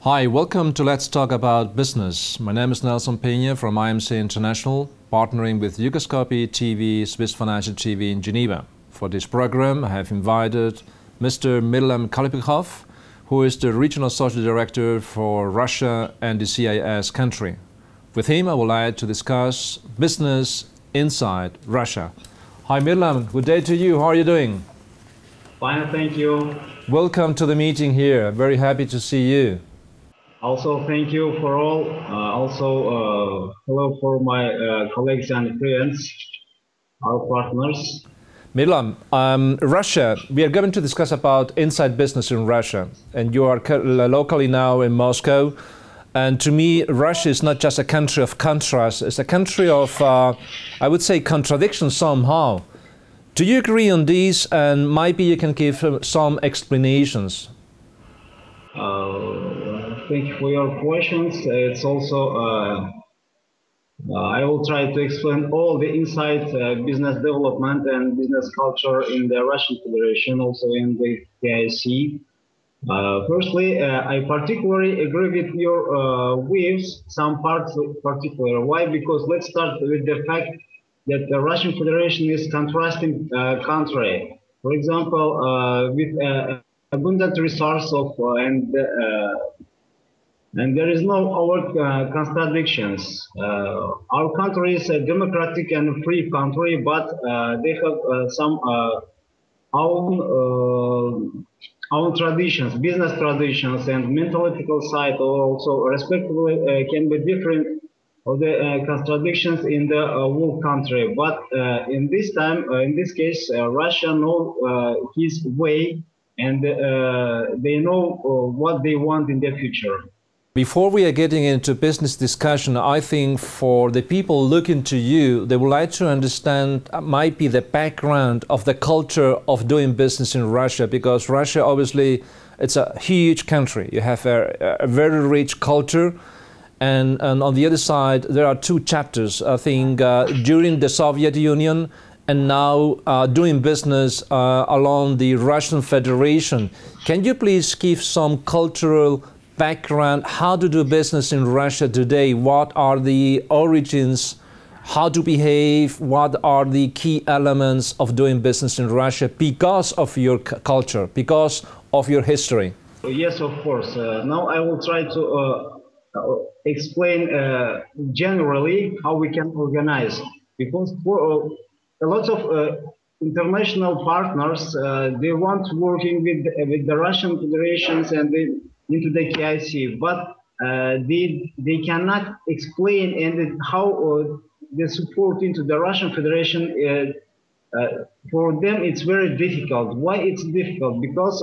Hi, welcome to Let's Talk About Business. My name is Nelson Peña from IMC International, partnering with Dukascopy TV, Swiss Financial TV in Geneva. For this program, I have invited Mr. Mirlan Kalybekov, who is the Regional Social Director for Russia and the CIS country. With him, I would like to discuss business inside Russia. Hi Mirlan, good day to you. How are you doing? Fine, thank you. Welcome to the meeting here. Very happy to see you. Also, thank you for all. Hello for my colleagues and friends, our partners. Mirlan, Russia, we are going to discuss about inside business in Russia. And you are locally now in Moscow. And to me, Russia is not just a country of contrast, it's a country of, I would say, contradiction somehow. Do you agree on this? And maybe you can give some explanations. Thank you for your questions. It's also, I will try to explain all the inside business development and business culture in the Russian Federation, also in the CIC. Firstly, I particularly agree with your views, some parts in particular. Why? Because let's start with the fact that the Russian Federation is contrasting country. For example, with abundant resource of and there is no overt contradictions. Our country is a democratic and free country, but they have some own traditions, business traditions, and mentalical side also respectively can be different of the contradictions in the whole country. But in this time, in this case, Russia knows his way, and they know what they want in the future. Before we are getting into business discussion, I think for the people looking to you, they would like to understand might be the background of the culture of doing business in Russia, because Russia, obviously, it's a huge country. You have a very rich culture. And on the other side, there are two chapters, I think, during the Soviet Union and now doing business along the Russian Federation. Can you please give some cultural background, how to do business in Russia today? What are the origins? How to behave? What are the key elements of doing business in Russia because of your culture, because of your history? Yes, of course. Now I will try to explain generally how we can organize, because for a lot of international partners, they want working with the Russian federations and into the KIC, but they cannot explain and how the support into the Russian Federation. For them, it's very difficult. Why it's difficult? Because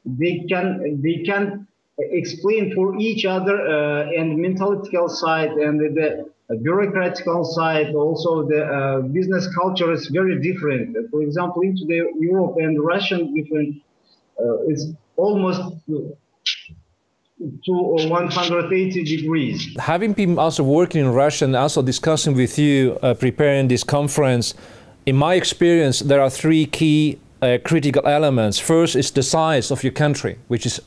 they can explain for each other and mentalitical side and the bureaucratical side. Also, the business culture is very different. For example, into the Europe and Russian different, it's almost to 180 degrees. Having been also working in Russia and also discussing with you, preparing this conference, in my experience, there are three key critical elements. First is the size of your country, which is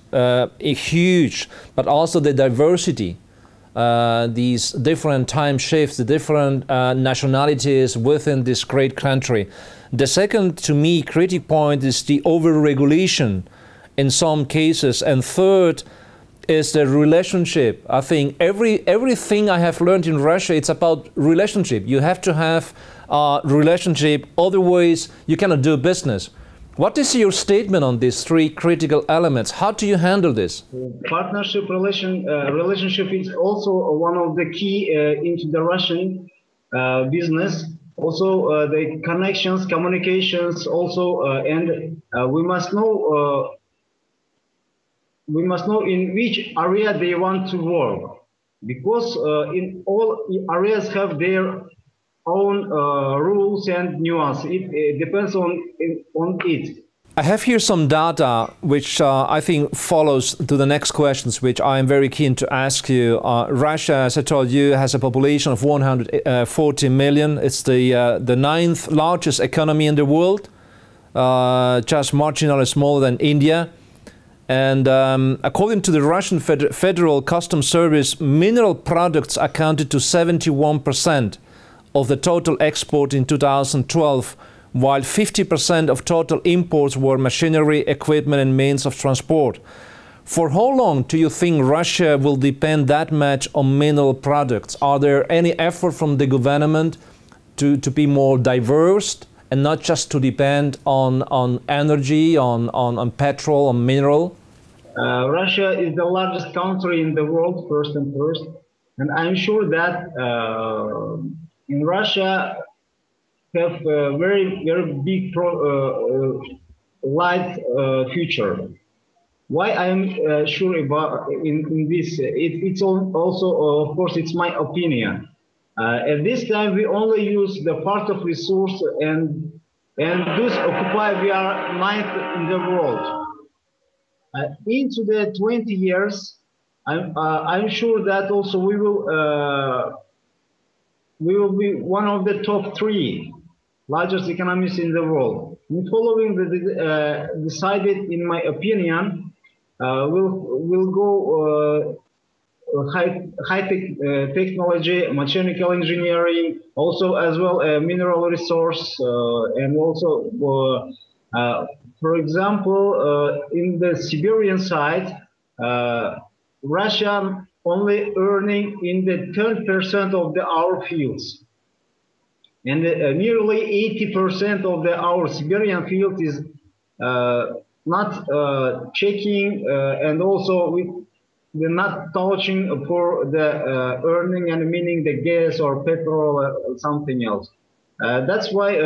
huge, but also the diversity, these different time shifts, the different nationalities within this great country. The second, to me, critical point is the over-regulation in some cases. And third is the relationship. I think everything I have learned in Russia, it's about relationship. You have to have a relationship, otherwise you cannot do business. What is your statement on these three critical elements? How do you handle this? Partnership relationship is also one of the key into the Russian business. Also the connections, communications, also and we must know in which area they want to work, because in all areas have their own rules and nuance. It depends on it. I have here some data which I think follows to the next questions, which I am very keen to ask you. Russia, as I told you, has a population of 140 million. It's the 9th largest economy in the world, just marginally smaller than India. And according to the Russian Federal Customs Service, mineral products accounted to 71% of the total export in 2012, while 50% of total imports were machinery, equipment and means of transport. For how long do you think Russia will depend that much on mineral products? Are there any effort from the government to be more diverse and not just to depend on energy, on petrol, on mineral? Russia is the largest country in the world, first, and I'm sure that in Russia have a very big light future. Why I'm sure about in this? It's also, of course, it's my opinion. At this time, we only use the part of resource, and thus occupy we are ninth in the world. Into the 20 years, I'm sure that also we will be one of the top 3 largest economies in the world. And following the decided, in my opinion, we'll go high-tech technology, mechanical engineering, also as well mineral resource, and also for example, in the Siberian side, Russia only earning in the 10% of our fields. And nearly 80% of our Siberian field is not checking, and also we're not touching for the earning and meaning the gas or petrol or something else. That's why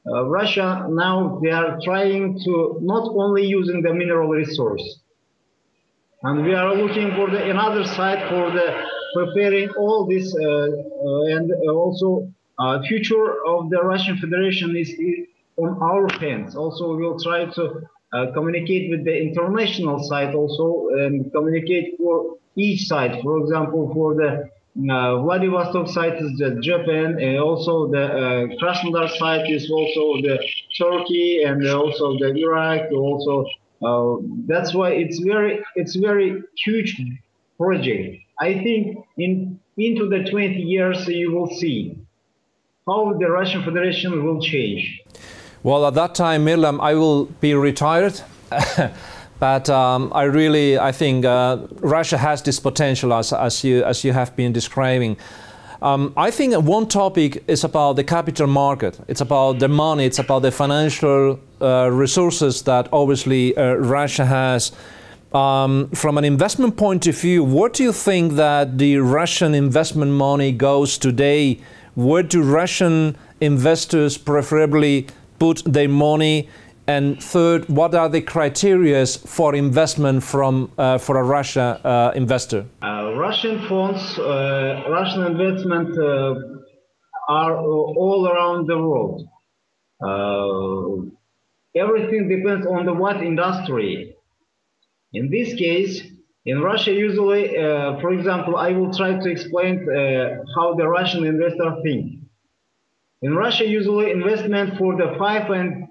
Russia now they are trying to not only using the mineral resource, and we are looking for another side for the preparing all this, and also future of the Russian Federation is on our hands. Also, we'll try to communicate with the international side also, and communicate for each side. For example, for the Vladivostok side is the Japan, and also the Krasnodar side is also the Turkey, and also the Iraq. Also, that's why it's very huge project. I think into the 20 years you will see how the Russian Federation will change. Well, at that time, Mirlan, I will be retired. But I think Russia has this potential, as you have been describing. I think one topic is about the capital market. It's about the money. It's about the financial resources that obviously Russia has. From an investment point of view, where do you think that the Russian investment money goes today? Where do Russian investors preferably put their money? And third, what are the criteria for investment for a Russia investor? Russian funds, Russian investment are all around the world. Everything depends on what industry. In this case, in Russia, usually, for example, I will try to explain how the Russian investor think. In Russia, usually investment for the 5 and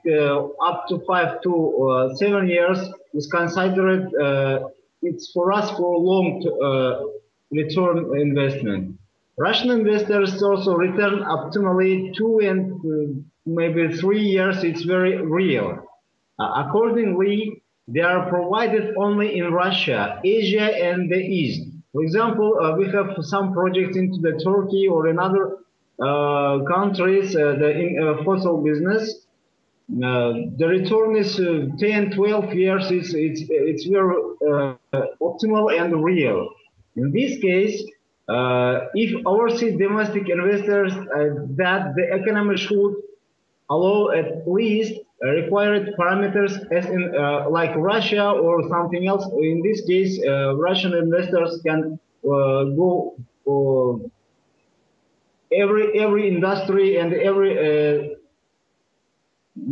up to 5 to 7 years is considered, it's for us for long return investment. Russian investors also return optimally 2 and maybe 3 years, it's very real. Accordingly, they are provided only in Russia, Asia and the East. For example, we have some projects into the Turkey or another countries in fossil business. The return is 10-12 years. It's very optimal and real. In this case, if overseas domestic investors that the economy should allow at least required parameters as in like Russia or something else. In this case, Russian investors can go every industry and every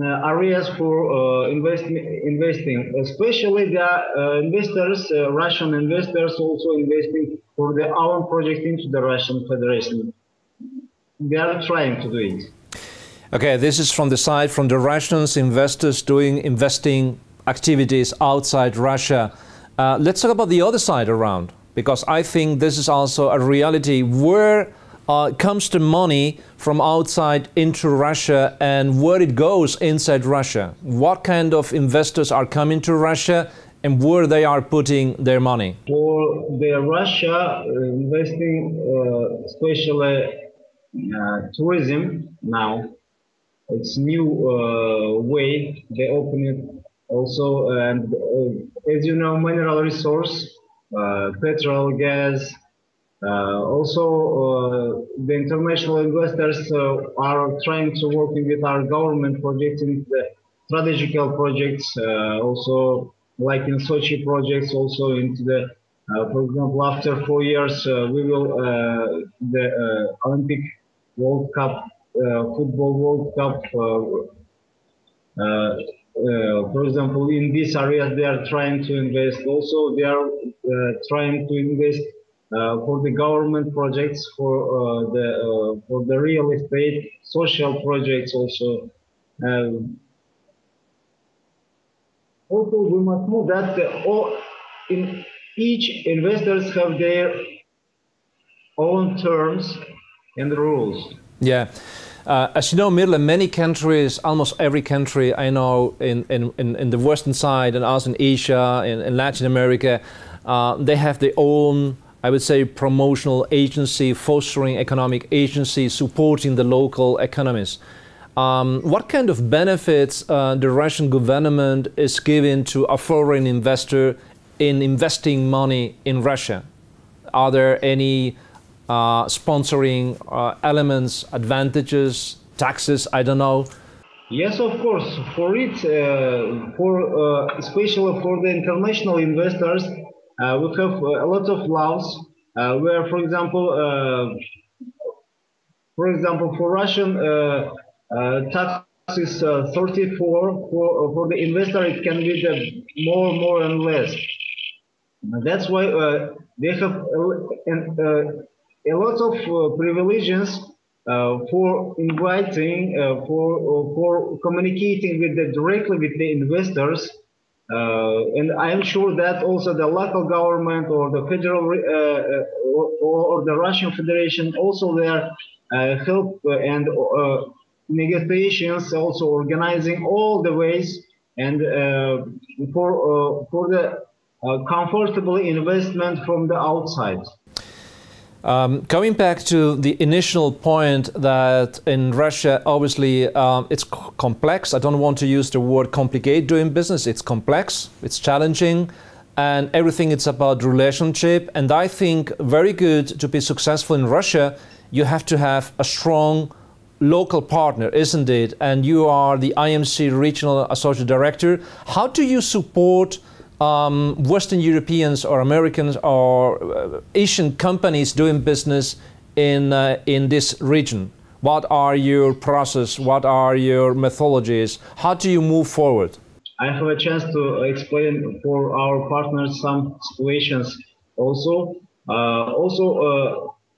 areas for investing, especially the investors, Russian investors also investing for their own project into the Russian Federation. They are trying to do it. Okay, this is from the side from the Russians investors investing activities outside Russia. Let's talk about the other side around, because I think this is also a reality. Where comes the money from outside into Russia and where it goes inside Russia? What kind of investors are coming to Russia and where they are putting their money? For the Russia investing, especially tourism now, it's new way they open it also, and as you know, mineral resource, petrol, gas. Also, the international investors are trying to working with our government projects in the strategical projects, also like in Sochi projects, also into the, for example, after 4 years, we will the Olympic World Cup, football World Cup. For example, in these areas, they are trying to invest. Also, they are trying to invest for the government projects, for the real estate, social projects also. Also, we must know that in each investors have their own terms and rules. Yeah. As you know, Mirlan, many countries, almost every country I know in the western side and also in Asia, in Latin America, they have their own, I would say, promotional agency, fostering economic agency, supporting the local economies. What kind of benefits the Russian government is giving to a foreign investor in investing money in Russia? Are there any sponsoring elements, advantages, taxes? I don't know. Yes, of course. For it, especially for the international investors, we have a lot of laws where, for example, for Russian tax is 34. For the investor, it can be the more and less. That's why they have a lot of privileges for inviting, for communicating directly with the investors. And I am sure that also the local government or the federal or the Russian Federation also there help and negotiations, also organizing all the ways and for the comfortable investment from the outside. Coming back to the initial point that in Russia, obviously, it's complex. I don't want to use the word complicate doing business. It's complex, it's challenging, and everything it's about relationship. And I think very good to be successful in Russia, you have to have a strong local partner, isn't it? And you are the IMC Regional Associate Director. How do you support Western Europeans or Americans or Asian companies doing business in this region? What are your process? What are your methodologies? How do you move forward? I have a chance to explain for our partners some situations also.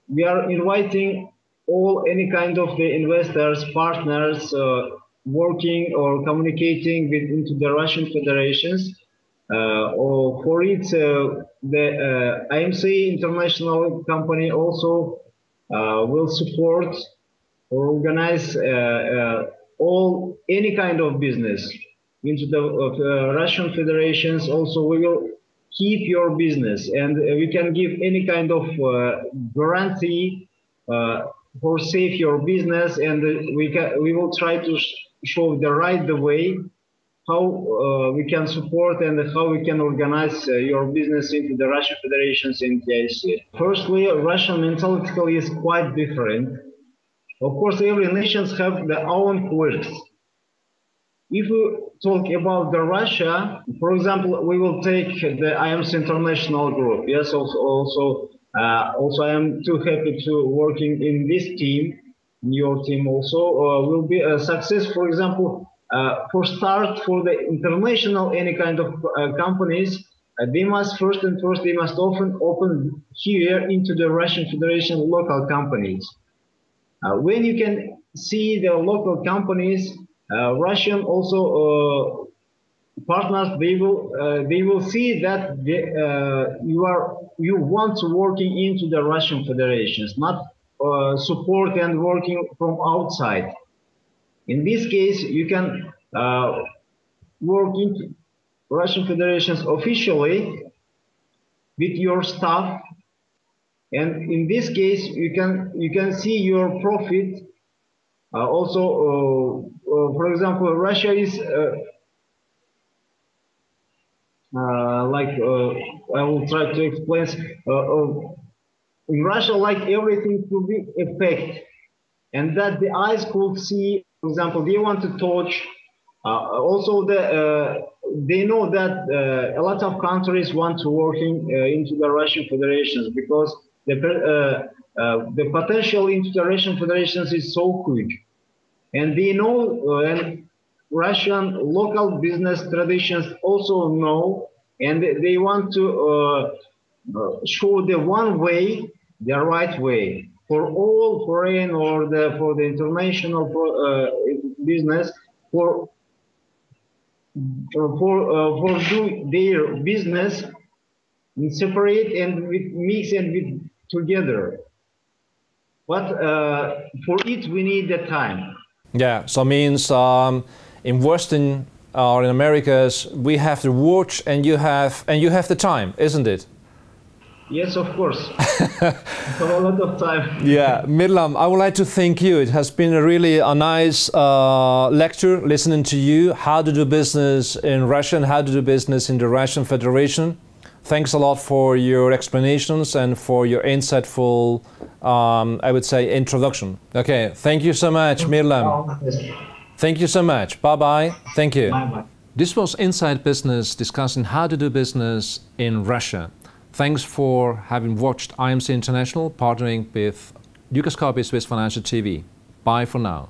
We are inviting any kind of the investors, partners working or communicating into the Russian federations. Or for it, the IMC international company also will support or organize any kind of business into the Russian federations. Also, we will keep your business, and we can give any kind of guarantee for save your business, and we will try to show the way how we can support and how we can organize your business into the Russian federations in TIC. Firstly, Russian mentality is quite different. Of course, every nation have their own quirks. If we talk about the Russia, for example, we will take the IMC International Group. Yes, also I am too happy to working in this team. Your team also will be a success. For example, for the international any kind of companies, they must first they must often open here into the Russian Federation local companies. When you can see the local companies, Russian also partners, they will see that you want to working into the Russian Federations, not support and working from outside. In this case, you can work into Russian Federations officially with your staff, and in this case, you can see your profit. Also, for example, Russia is I will try to explain. In Russia, like everything to be effect, and that the eyes could see. For example, they want to touch. Also, they know that a lot of countries want to working into the Russian Federations because the potential into the Russian Federations is so huge, and they know and Russian local business traditions also know, and they want to show the one way, the right way for all foreign or for the international business for do their business in separate and with mix and with together. But for it we need the time. Yeah, so means in Western or in Americas we have the watch and you have the time, isn't it? Yes, of course. For a lot of time. Yeah, Mirlan, I would like to thank you. It has been really a nice lecture listening to you, how to do business in Russia and how to do business in the Russian Federation. Thanks a lot for your explanations and for your insightful, I would say, introduction. Okay, thank you so much, Mirlan. Thank you so much. Bye-bye. Thank you. Bye-bye. This was Inside Business discussing how to do business in Russia. Thanks for having watched IMC International partnering with Dukascopy Swiss Financial TV. Bye for now.